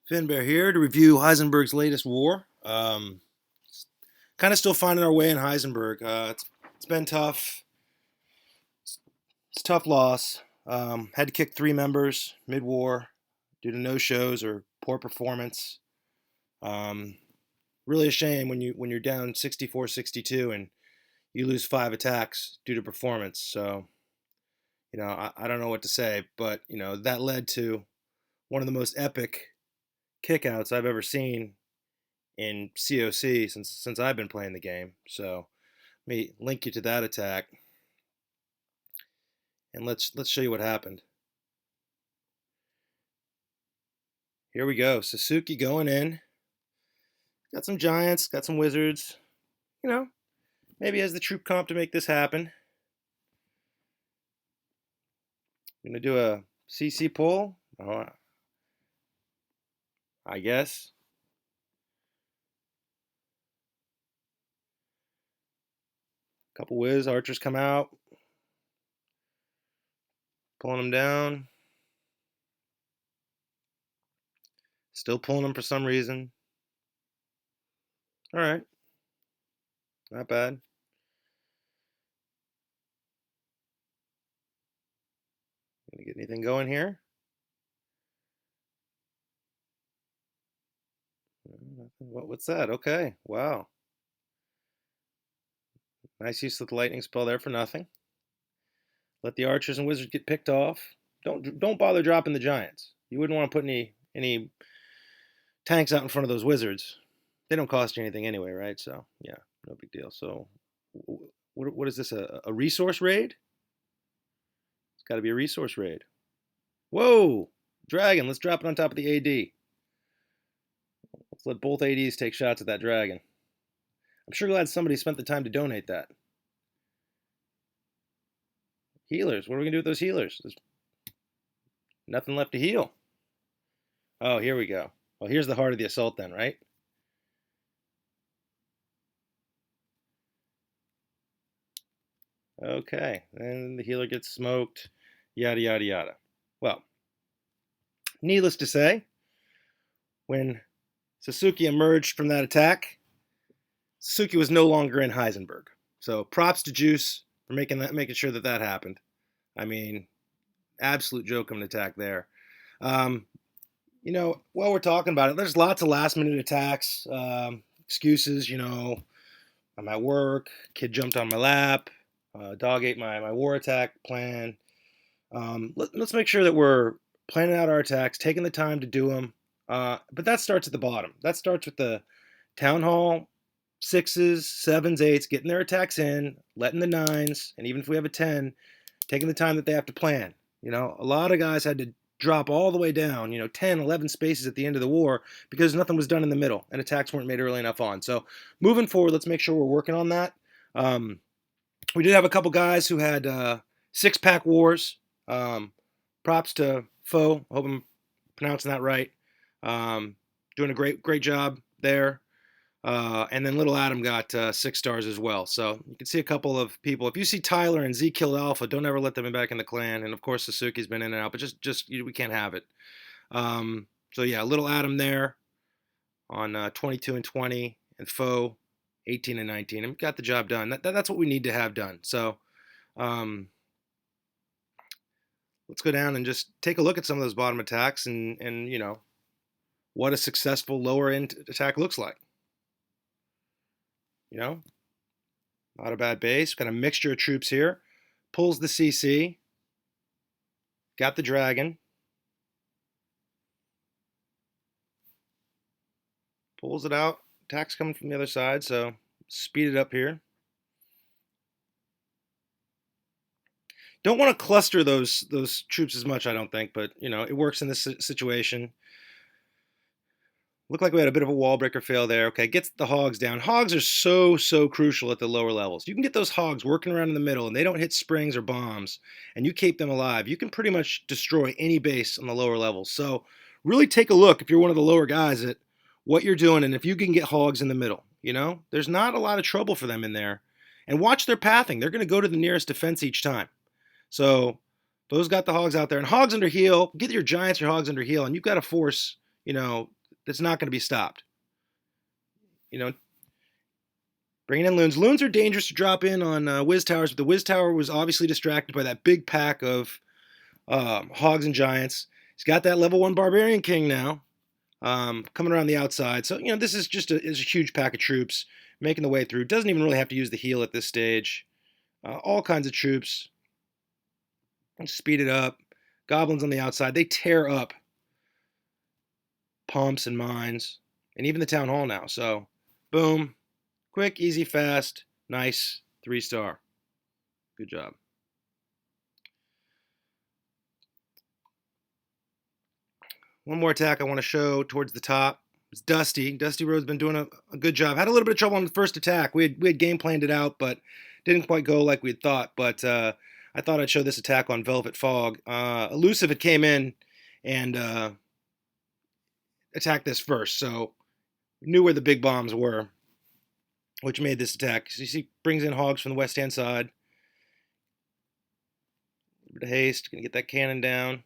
Finbear here to review Heisenberg's latest war. Kind of still finding our way in Heisenberg. It's been tough. It's a tough loss. Had to kick 3 members mid-war due to no shows or poor performance. Um, Really a shame when you're down 64-62 and you lose 5 attacks due to performance. So I don't know what to say, but that led to one of the most epic kickouts I've ever seen in COC since I've been playing the game. So let me link you to that attack, and let's show you what happened. Here we go. Sasuke going in. Got some giants, got some wizards. Maybe has the troop comp to make this happen. I'm gonna do a CC pull. Oh, I guess. Couple whiz archers come out, pulling them down. Still pulling them for some reason. All right, not bad. Gonna get anything going here? What's that? Okay, wow. Nice use of the lightning spell there for nothing. Let the archers and wizards get picked off. Don't bother dropping the giants. You wouldn't want to put any tanks out in front of those wizards. They don't cost you anything anyway, right? So yeah, no big deal. So what is this? A resource raid? It's got to be a resource raid. Whoa, dragon! Let's drop it on top of the AD. Let's let both ADs take shots at that dragon. I'm sure glad somebody spent the time to donate that. Healers. What are we gonna do with those healers? There's nothing left to heal. Oh, here we go. Well, here's the heart of the assault then, right? Okay, and the healer gets smoked, yada, yada, yada. Well, needless to say, when Sasuke emerged from that attack, Sasuke was no longer in Heisenberg. So props to Juice for making sure that happened. I mean, absolute jokum attack there. Um, while we're talking about it, there's lots of last minute attacks, excuses. I'm at work, kid jumped on my lap, dog ate my war attack plan. Let's make sure that we're planning out our attacks, taking the time to do them. But that starts at the bottom. That starts with the town hall sixes, sevens, eights, getting their attacks in, letting the nines, and even if we have a 10, taking the time that they have to plan. A lot of guys had to drop all the way down, 10, 11 spaces at the end of the war because nothing was done in the middle and attacks weren't made early enough on. So moving forward, let's make sure we're working on that. We did have a couple guys who had 6-pack wars. Props to Pho. I hope I'm pronouncing that right. Doing a great job there. And then Little Adam got 6 stars as well. So you can see a couple of people. If you see Tyler and Z killed Alpha, don't ever let them back in the clan. And of course, Sasuke's been in and out, but just we can't have it. So yeah, Little Adam there on 22 and 20, and Pho 18 and 19, and got the job done. That's what we need to have done. So let's go down and just take a look at some of those bottom attacks and what a successful lower end attack looks like. Not a bad base. Got a mixture of troops here. Pulls the CC. Got the dragon. Pulls it out. Attack's coming from the other side, so speed it up here. Don't want to cluster those troops as much, I don't think, but it works in this situation. Looked like we had a bit of a wall breaker fail there. Okay, gets the hogs down. Hogs are so crucial at the lower levels. You can get those hogs working around in the middle and they don't hit springs or bombs and you keep them alive. You can pretty much destroy any base on the lower levels. So really take a look if you're one of the lower guys at what you're doing and if you can get hogs in the middle. There's not a lot of trouble for them in there. And watch their pathing. They're going to go to the nearest defense each time. So those got the hogs out there. And hogs under heal, get your giants, your hogs under heal, and you've got to force, that's not going to be stopped. You know, bringing in loons. Loons are dangerous to drop in on Wiz Towers, but the Wiz Tower was obviously distracted by that big pack of hogs and giants. He's got that level 1 Barbarian King now coming around the outside. So, this is just a huge pack of troops making the way through. Doesn't even really have to use the heal at this stage. All kinds of troops. Speed it up. Goblins on the outside. They tear up pumps and mines. And even the town hall now. So, boom. Quick, easy, fast. Nice. 3-star. Good job. One more attack I want to show towards the top. It's Dusty. Dusty Road's been doing a good job. Had a little bit of trouble on the first attack. We had game planned it out, but didn't quite go like we had thought. But I thought I'd show this attack on Velvet Fog. Elusive had came in and attacked this first, so we knew where the big bombs were, which made this attack. So you see, brings in hogs from the west-hand side. A bit of haste, gonna get that cannon down.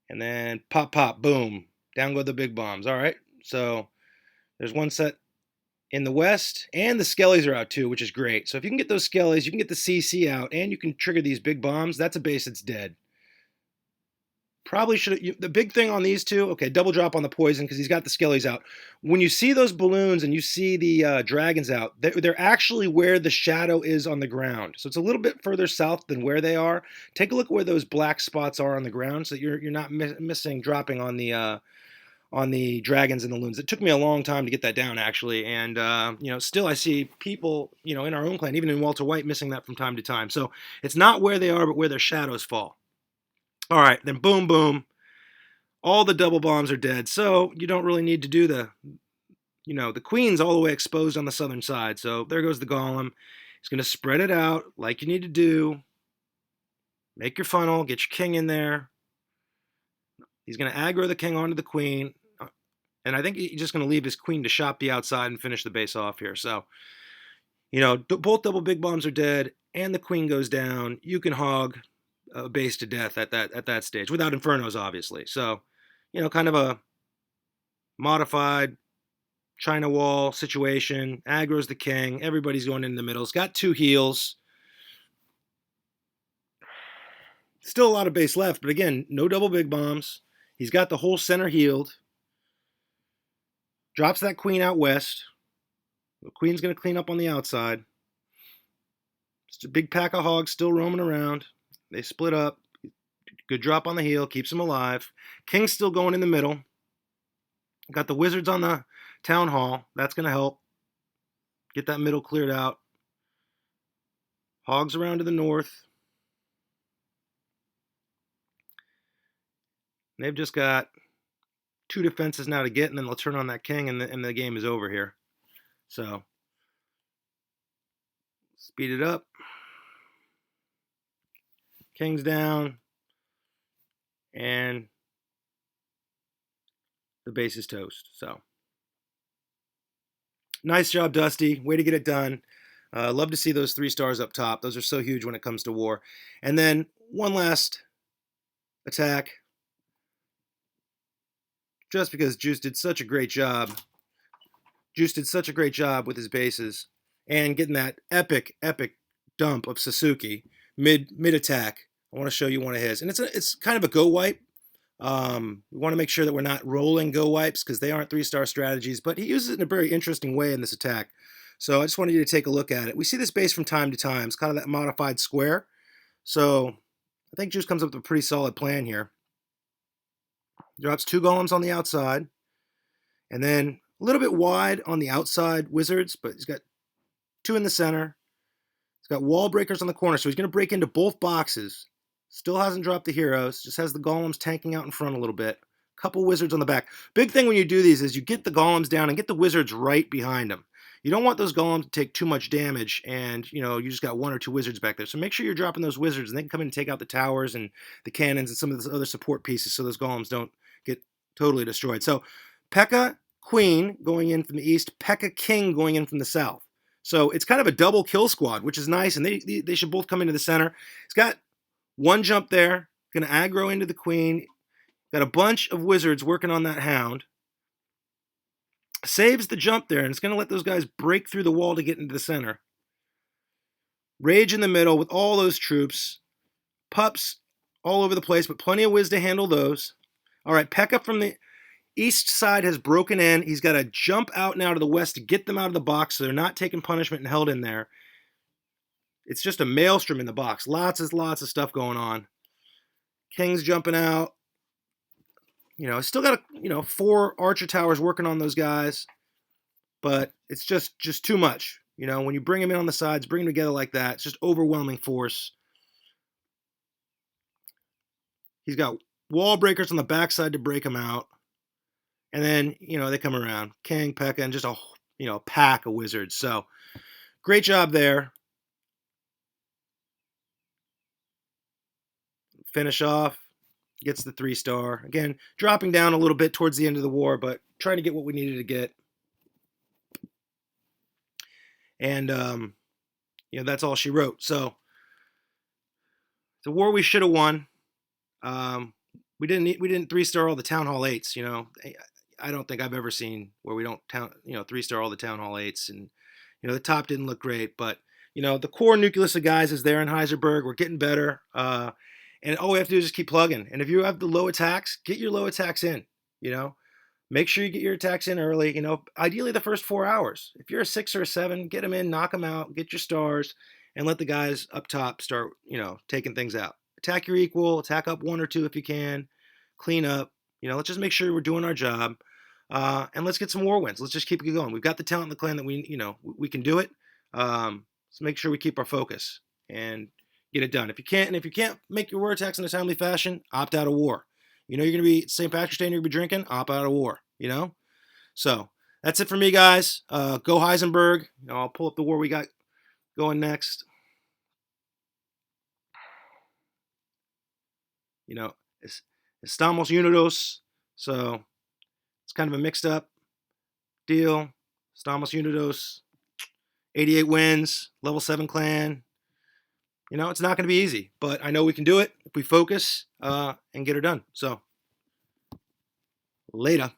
And then pop, pop, boom. Down go the big bombs. All right, so there's one set in the west, and the skellies are out too, which is great. So if you can get those skellies, you can get the CC out, and you can trigger these big bombs, that's a base that's dead. Probably should have, the big thing on these two, okay, double drop on the poison because he's got the skellies out. When you see those balloons and you see the dragons out, they're actually where the shadow is on the ground. So it's a little bit further south than where they are. Take a look where those black spots are on the ground so that you're not missing dropping on the dragons and the loons. It took me a long time to get that down, actually, and still I see people, in our own clan, even in Walter White, missing that from time to time. So it's not where they are, but where their shadows fall. All right, then boom, boom. All the double bombs are dead, so you don't really need to do the queen's all the way exposed on the southern side. So there goes the golem. He's going to spread it out like you need to do. Make your funnel, get your king in there. He's going to aggro the king onto the queen. And I think he's just going to leave his queen to shop the outside and finish the base off here. So, both double big bombs are dead, and the queen goes down. You can hog a base to death at that stage, without infernos, obviously. So, kind of a modified China wall situation. Aggro's the king. Everybody's going in the middle. It's got 2 heals. Still a lot of base left, but again, no double big bombs. He's got the whole center healed. Drops that queen out west. The queen's going to clean up on the outside. Just a big pack of hogs still roaming around. They split up. Good drop on the heel. Keeps him alive. King's still going in the middle. Got the wizards on the town hall. That's going to help. Get that middle cleared out. Hogs around to the north. They've just got 2 defenses now to get, and then they'll turn on that king, and the game is over here. So, speed it up. King's down. And the base is toast. So, nice job, Dusty. Way to get it done. Love to see those 3 stars up top. Those are so huge when it comes to war. And then one last attack. Just because Juice did such a great job. Juice did such a great job with his bases and getting that epic dump of Sasuke mid attack. I want to show you one of his, and it's kind of a go wipe. We want to make sure that we're not rolling go wipes because they aren't 3-star strategies, but he uses it in a very interesting way in this attack. So I just wanted you to take a look at it. We see this base from time to time. It's kind of that modified square. So I think Juice comes up with a pretty solid plan here. Drops 2 golems on the outside, and then a little bit wide on the outside wizards, but he's got 2 in the center. He's got wall breakers on the corner, so he's going to break into both boxes. Still hasn't dropped the heroes, just has the golems tanking out in front a little bit. Couple wizards on the back. Big thing when you do these is you get the golems down and get the wizards right behind them. You don't want those golems to take too much damage, and you just got 1 or 2 wizards back there. So make sure you're dropping those wizards, and they can come in and take out the towers and the cannons and some of the other support pieces so those golems don't get totally destroyed. So P.E.K.K.A. Queen going in from the east, P.E.K.K.A. King going in from the south. So it's kind of a double kill squad, which is nice, and they should both come into the center. He's got 1 jump there, going to aggro into the queen. Got a bunch of wizards working on that hound. Saves the jump there, and it's going to let those guys break through the wall to get into the center. Rage in the middle with all those troops. Pups all over the place, but plenty of whiz to handle those. All right, Pekka from the east side has broken in. He's got to jump out now to the west to get them out of the box so they're not taking punishment and held in there. It's just a maelstrom in the box. Lots of stuff going on. King's jumping out. Still got 4 archer towers working on those guys, but it's just too much. When you bring them in on the sides, bring them together like that, it's just overwhelming force. He's got wall breakers on the backside to break them out. And then, they come around. King, Pekka, and just a pack of wizards. So, great job there. Finish off. Gets the 3-star. Again, dropping down a little bit towards the end of the war, but trying to get what we needed to get. And, that's all she wrote. So, it's a war we should have won. We didn't 3-star all the Town Hall 8s, I don't think I've ever seen where we don't 3-star all the Town Hall 8s. And, the top didn't look great, but, the core nucleus of guys is there in Heisenberg. We're getting better. And all we have to do is just keep plugging. And if you have the low attacks, get your low attacks in, Make sure you get your attacks in early, ideally the first 4 hours. If you're a 6 or a 7, get them in, knock them out, get your stars, and let the guys up top start, taking things out. Attack your equal, attack up 1 or 2 if you can, clean up, let's just make sure we're doing our job. And let's get some war wins. Let's just keep it going. We've got the talent in the clan that we can do it. Let's make sure we keep our focus and get it done. If you can't make your war attacks in a timely fashion, opt out of war. You're going to be St. Patrick's Day and you're going to be drinking, opt out of war, So that's it for me, guys. Go Heisenberg. I'll pull up the war we got going next. Estamos Unidos. So it's kind of a mixed up deal. Estamos Unidos. 88 wins. Level 7 clan. It's not going to be easy, but I know we can do it if we focus and get her done. So, later.